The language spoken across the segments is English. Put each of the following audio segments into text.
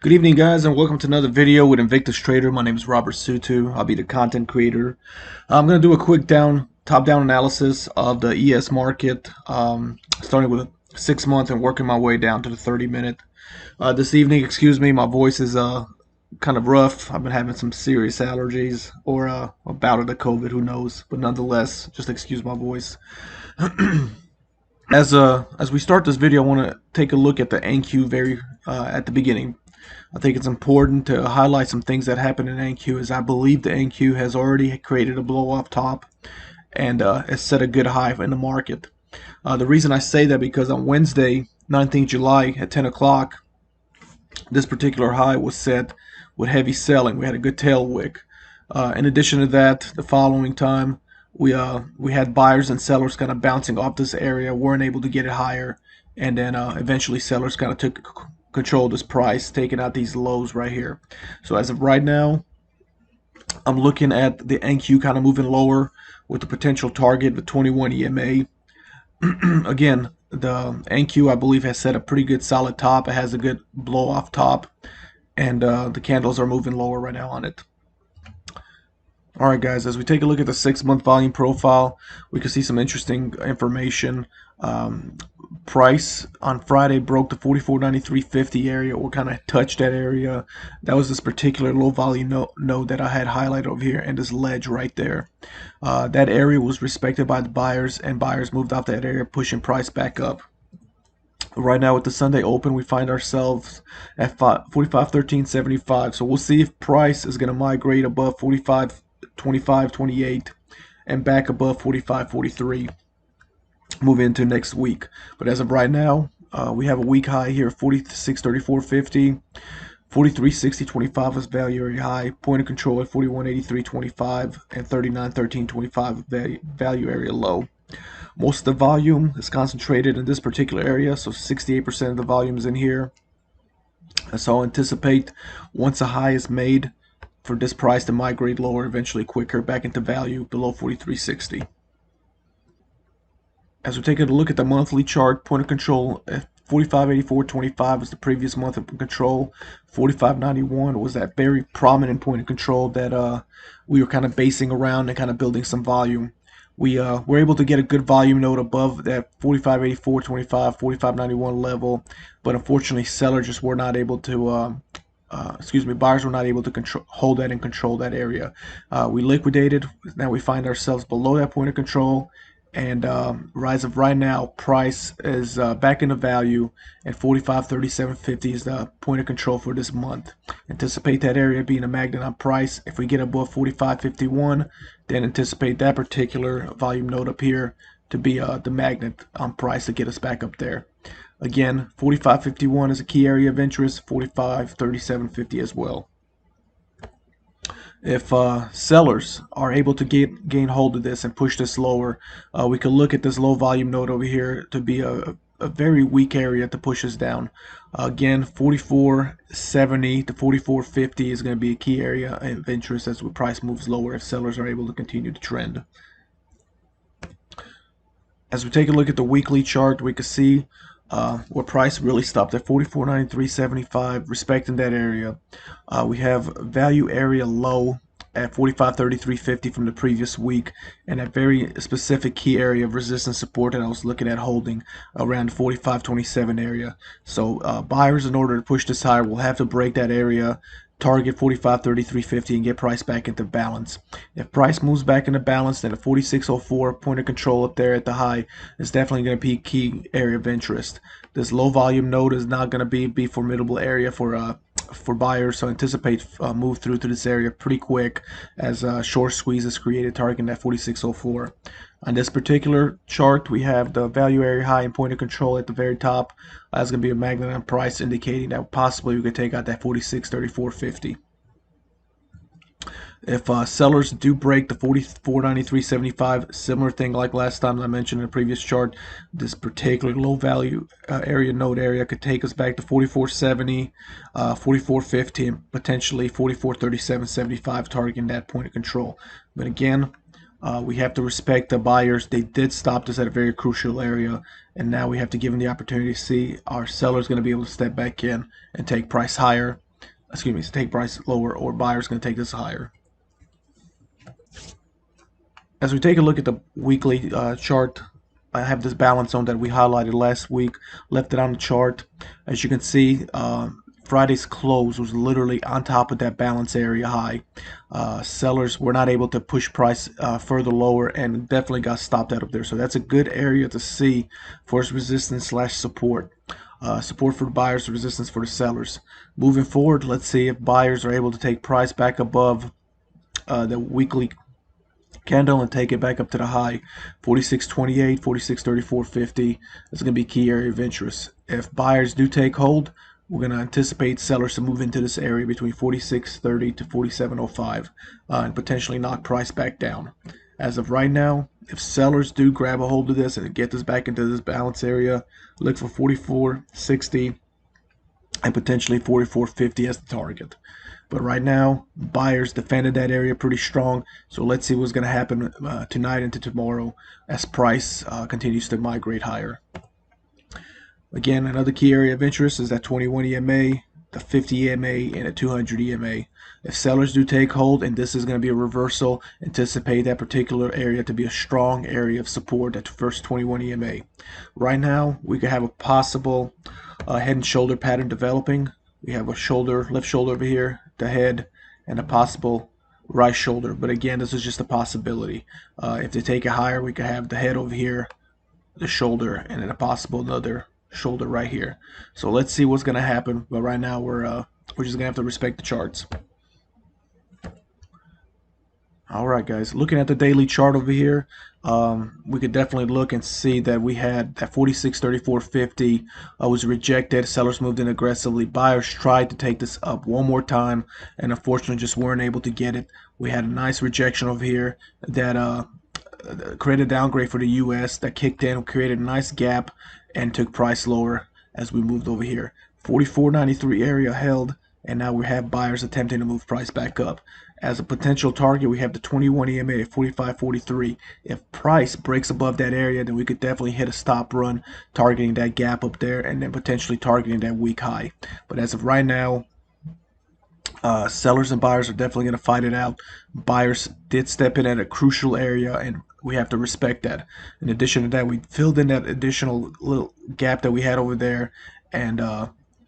Good evening, guys, and welcome to another video with Invictus Trader. My name is Robert Sutu. I'll be the content creator. I'm going to do a quick top-down analysis of the ES market, starting with 6 months and working my way down to the 30-minute. This evening, excuse me, my voice is kind of rough. I've been having some serious allergies or a bout of the COVID, who knows? But nonetheless, just excuse my voice. As we start this video, I want to take a look at the NQ very at the beginning. I think it's important to highlight some things that happened in NQ, as I believe the NQ has already created a blow off top and has set a good high in the market. The reason I say that because on Wednesday, 19th July at 10 o'clock, this particular high was set with heavy selling. We had a good tail wick. In addition to that, the following time, we had buyers and sellers kind of bouncing off this area, weren't able to get it higher, and then eventually sellers kind of took control of this price, taking out these lows right here. So as of right now, I'm looking at the NQ kind of moving lower with the potential target of 21 EMA. Again, the NQ I believe has set a pretty good solid top. It has a good blow off top, and the candles are moving lower right now on it. Alright guys, as we take a look at the 6-month volume profile, we can see some interesting information. Price on Friday broke the 44.9350 area, or kind of touched that area. That was this particular low volume node that I had highlighted over here, and this ledge right there. That area was respected by the buyers, and buyers moved off that area, pushing price back up. Right now with the Sunday open, we find ourselves at 45.1375. So we'll see if price is going to migrate above 45.25, 28 and back above 45.43 move into next week. But as of right now, we have a week high here, 46.3450. 43.6025 is value area high. Point of control at 41.8325 and 39.1325 value area low. Most of the volume is concentrated in this particular area, so 68% of the volume is in here. So I'll anticipate once a high is made for this price to migrate lower, eventually quicker back into value below 43.60. As we take a look at the monthly chart, point of control at 45.8425 was the previous month of control. 45.91 was that very prominent point of control that we were kind of basing around and kind of building some volume. We were able to get a good volume node above that 45.8425, 45.91 level, but unfortunately sellers just were not able to buyers were not able to hold that and control that area. We liquidated. Now we find ourselves below that point of control, and rise of right now, price is back into value at 45.3750 is the point of control for this month. Anticipate that area being a magnet on price. If we get above 45.51, then anticipate that particular volume node up here to be the magnet on price to get us back up there. Again, 45.51 is a key area of interest, 45.3750 as well. If sellers are able to gain hold of this and push this lower, we could look at this low volume node over here to be a very weak area to push us down. Again, 44.70 to 44.50 is going to be a key area of interest as the price moves lower if sellers are able to continue to trend. As we take a look at the weekly chart, we can see where price really stopped at 44.9375, respecting that area. We have value area low at 45.3350 from the previous week, and that very specific key area of resistance support that I was looking at holding around 45.27 area. So buyers, in order to push this higher, will have to break that area, target 45.3350 and get price back into balance. If price moves back into balance, then a 46.04 point of control up there at the high is definitely going to be a key area of interest. This low volume node is not going to be formidable area for buyers, so anticipate move through to this area pretty quick as short squeeze is created, targeting that 46.04. On this particular chart, we have the value area high and point of control at the very top. That's going to be a magnet on price, indicating that possibly we could take out that 46.3450. If sellers do break the 44.9375, similar thing like last time I mentioned in the previous chart, this particular low value area node area could take us back to 44.70, 44.50, and potentially 44.3775, targeting that point of control. But again, we have to respect the buyers. They did stop this at a very crucial area, and now we have to give them the opportunity to see our sellers going to be able to step back in and take price higher excuse me, take price lower, or buyers going to take this higher. As we take a look at the weekly chart, I have this balance zone that we highlighted last week, left it on the chart. As you can see, Friday's close was literally on top of that balance area high. Sellers were not able to push price further lower and definitely got stopped out of there. So that's a good area to see for resistance slash support. Support for the buyers, resistance for the sellers. Moving forward, let's see if buyers are able to take price back above the weekly candle and take it back up to the high 46.28, 46.34.50. That's going to be a key area of interest. If buyers do take hold, we're going to anticipate sellers to move into this area between 46.30 to 47.05 and potentially knock price back down. As of right now, if sellers do grab a hold of this and get this back into this balance area, look for 44.60 and potentially 44.50 as the target. But right now, buyers defended that area pretty strong. So let's see what's going to happen tonight into tomorrow as price continues to migrate higher. Again, another key area of interest is that 21 EMA, the 50 EMA, and the 200 EMA. If sellers do take hold, and this is going to be a reversal, anticipate that particular area to be a strong area of support at first 21 EMA. Right now, we could have a possible head and shoulder pattern developing. We have a shoulder, left shoulder over here, the head, and a possible right shoulder. But again, this is just a possibility. If they take it higher, we could have the head over here, the shoulder, and then a possible another shoulder right here. So let's see what's going to happen. But right now, we're just going to have to respect the charts. Alright guys, looking at the daily chart over here, we could definitely look and see that we had that 46.34.50 was rejected. Sellers moved in aggressively. Buyers tried to take this up one more time and unfortunately just weren't able to get it. We had a nice rejection over here that created a downgrade for the US that kicked in, created a nice gap and took price lower as we moved over here. 44.93 area held, and now we have buyers attempting to move price back up. As a potential target, we have the 21 EMA at 45.43. If price breaks above that area, then we could definitely hit a stop run, targeting that gap up there, and then potentially targeting that weak high. But as of right now, sellers and buyers are definitely going to fight it out. Buyers did step in at a crucial area, and we have to respect that. In addition to that, we filled in that additional little gap that we had over there, and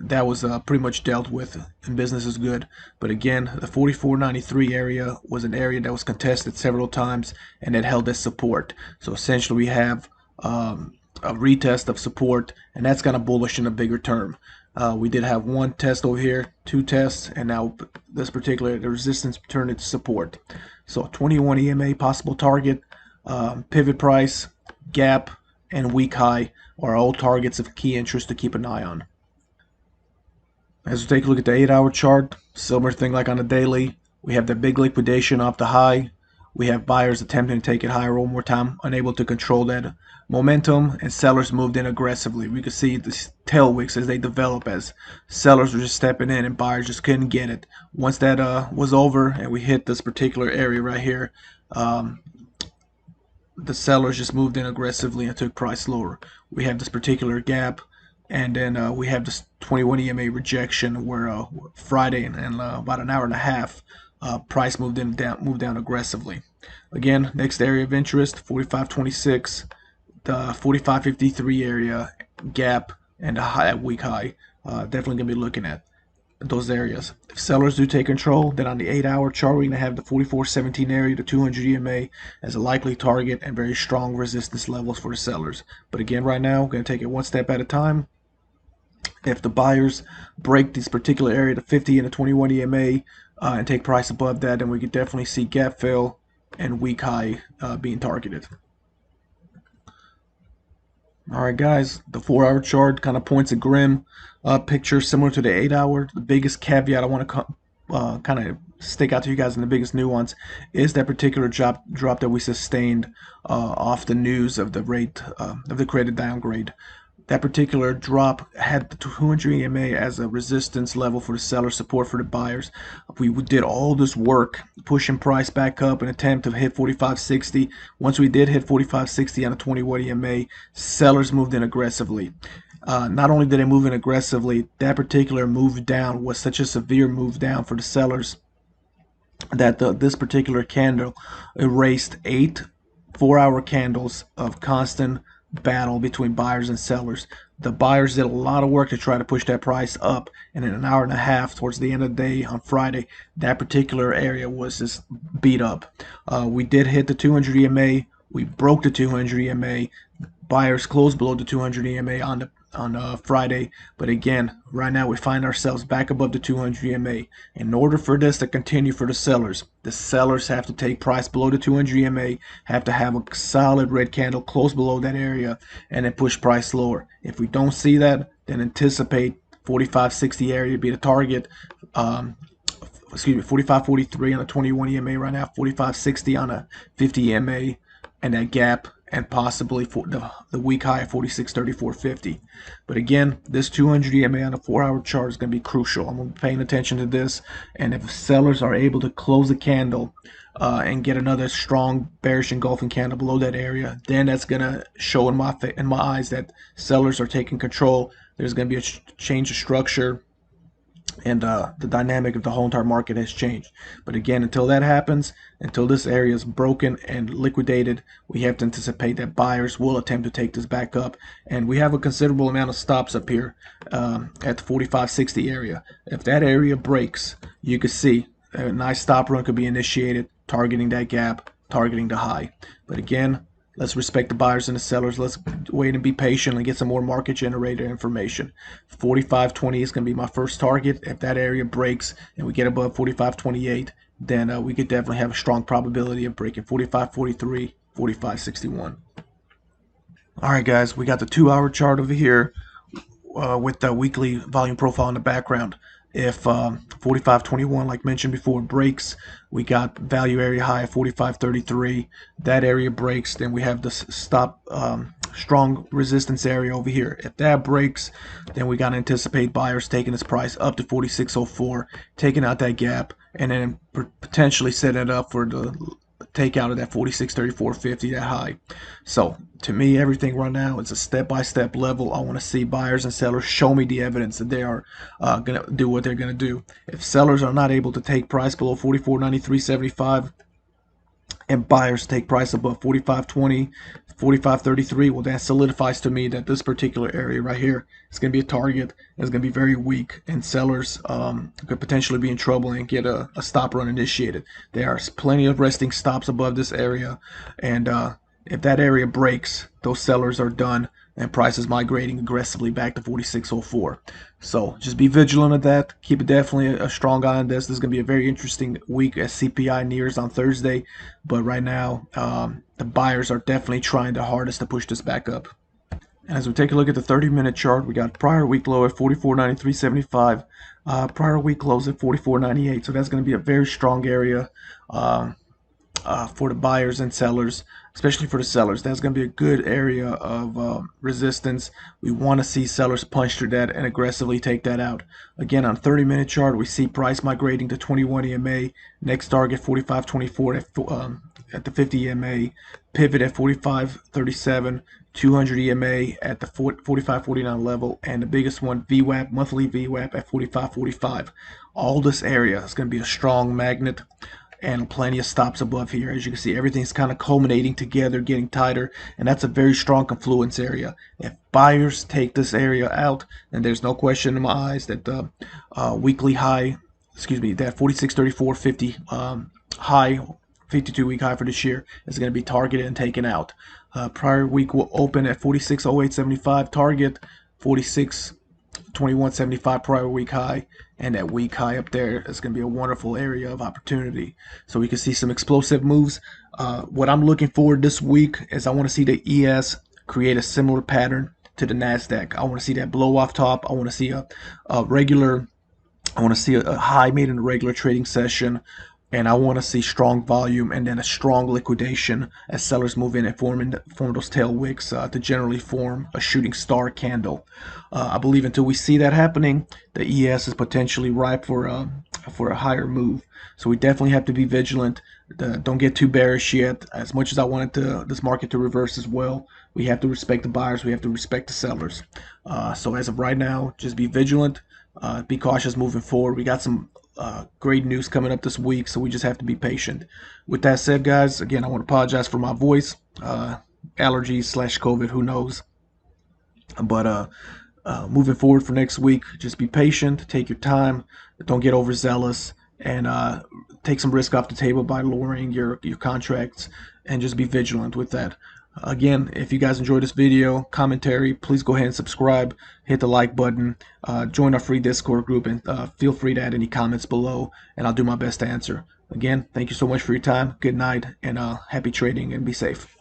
that was pretty much dealt with, and business is good. But again, the 44.93 area was an area that was contested several times, and it held as support. So essentially, we have a retest of support, and that's kind of bullish in a bigger term. We did have one test over here, two tests, and now this particular, the resistance turned into support. So 21 EMA possible target, pivot price, gap, and weak high are all targets of key interest to keep an eye on. As we take a look at the 8-hour chart, similar thing like on the daily, we have the big liquidation off the high. We have buyers attempting to take it higher one more time, unable to control that momentum, and sellers moved in aggressively. We could see the tail wicks as they develop, as sellers were just stepping in and buyers just couldn't get it. Once that was over and we hit this particular area right here, the sellers just moved in aggressively and took price lower. We have this particular gap, and then we have this 21 EMA rejection where Friday and about an hour and a half, price moved down aggressively. Again, next area of interest, 45.26, the 45.53 area gap, and a high, weak high. Definitely gonna be looking at those areas. If sellers do take control, then on the 8-hour chart, we're going to have the 44.17 area, the 200 EMA as a likely target and very strong resistance levels for the sellers. But again, right now, we're going to take it one step at a time. If the buyers break this particular area, the 50 and the 21 EMA, and take price above that, then we could definitely see gap fill and weak high being targeted. Alright guys, the 4-hour chart kind of points a grim picture similar to the 8-hour. The biggest caveat I want to kind of stick out to you guys, and the biggest nuance is that particular drop that we sustained off the news of the rate of the credit downgrade. That particular drop had the 200 EMA as a resistance level for the seller, support for the buyers. We did all this work pushing price back up in an attempt to hit 45.60. Once we did hit 45.60 on a 21 EMA, sellers moved in aggressively. Not only did they move in aggressively, that particular move down was such a severe move down for the sellers that this particular candle erased 8 4-hour candles of constant battle between buyers and sellers. The buyers did a lot of work to try to push that price up, and in an hour and a half towards the end of the day on Friday, that particular area was just beat up. We did hit the 200 EMA. We broke the 200 EMA. Buyers closed below the 200 EMA on Friday, but again, right now we find ourselves back above the 200 EMA. In order for this to continue for the sellers have to take price below the 200 EMA, have to have a solid red candle close below that area, and then push price lower. If we don't see that, then anticipate 45.60 area to be the target. 45.43 on the 21 EMA right now, 45.60 on a 50 EMA, and that gap, and possibly for the week high at 46.34.50. But again, this 200 EMA on a 4-hour chart is going to be crucial. I'm going to be paying attention to this, and if sellers are able to close the candle and get another strong bearish engulfing candle below that area, then that's going to show in my eyes that sellers are taking control. There's going to be a change of structure, and the dynamic of the whole entire market has changed. But again, until that happens, until this area is broken and liquidated, we have to anticipate that buyers will attempt to take this back up. And we have a considerable amount of stops up here at the 45.60 area. If that area breaks, you can see a nice stop run could be initiated, targeting that gap, targeting the high. But again, let's respect the buyers and the sellers. Let's wait and be patient and get some more market generator information. 45.20 is going to be my first target. If that area breaks and we get above 45.28, then we could definitely have a strong probability of breaking 45.43, 45.61. All right, guys, we got the 2-hour chart over here with the weekly volume profile in the background. If 45.21, like mentioned before, breaks, we got value area high at 45.33. That area breaks, then we have the stop strong resistance area over here. If that breaks, then we got to anticipate buyers taking this price up to 46.04, taking out that gap, and then potentially set it up for the take out of that 46.34.50, that high. So to me, everything right now is a step-by-step level. I want to see buyers and sellers show me the evidence that they are going to do what they're going to do. If sellers are not able to take price below 44.93.75 and buyers take price above 45.20, 45.33, well, that solidifies to me that this particular area right here is going to be a target. It's going to be very weak, and sellers could potentially be in trouble and get a stop run initiated. There are plenty of resting stops above this area, and if that area breaks, those sellers are done, and price is migrating aggressively back to 46.04. So just be vigilant of that. Keep definitely a strong eye on this. This is going to be a very interesting week as CPI nears on Thursday. But right now, the buyers are definitely trying their hardest to push this back up. As we take a look at the 30-minute chart, we got prior week low at 44.93.75, prior week close at 44.98. So that's going to be a very strong area for the buyers and sellers, especially for the sellers. That's going to be a good area of resistance. We want to see sellers punch through that and aggressively take that out. Again, on 30-minute chart, we see price migrating to 21 EMA, next target 45.24 at the 50 EMA, pivot at 45.37, 200 EMA at the 45.49 level, and the biggest one, VWAP, monthly VWAP at 45.45. All this area is going to be a strong magnet, and plenty of stops above here. As you can see, everything's kind of culminating together, getting tighter, and that's a very strong confluence area. If buyers take this area out, then there's no question in my eyes that the weekly high, that 46.34.50 high, 52-week high for this year is going to be targeted and taken out. Prior week will open at 46.08.75 target, 46.21.75 prior week high, and that week high up there is going to be a wonderful area of opportunity. So we can see some explosive moves. What I'm looking for this week is I want to see the ES create a similar pattern to the NASDAQ. I want to see that blow off top. I want to see a high made in a regular trading session. And I want to see strong volume and then a strong liquidation as sellers move in and form those tail wicks to generally form a shooting star candle. I believe until we see that happening, the ES is potentially ripe for a higher move. So we definitely have to be vigilant. Don't get too bearish yet. As much as I wanted this market to reverse as well, we have to respect the buyers. We have to respect the sellers. So as of right now, just be vigilant. Be cautious moving forward. We got some great news coming up this week, so we just have to be patient. With that said, guys, again, I want to apologize for my voice. Allergies/COVID, who knows? But moving forward for next week, just be patient, take your time, don't get overzealous, and take some risk off the table by lowering your contracts, and just be vigilant with that. Again, if you guys enjoyed this video commentary, please go ahead and subscribe, hit the like button, join our free Discord group, and feel free to add any comments below, and I'll do my best to answer. Again, thank you so much for your time. Good night, and happy trading, and be safe.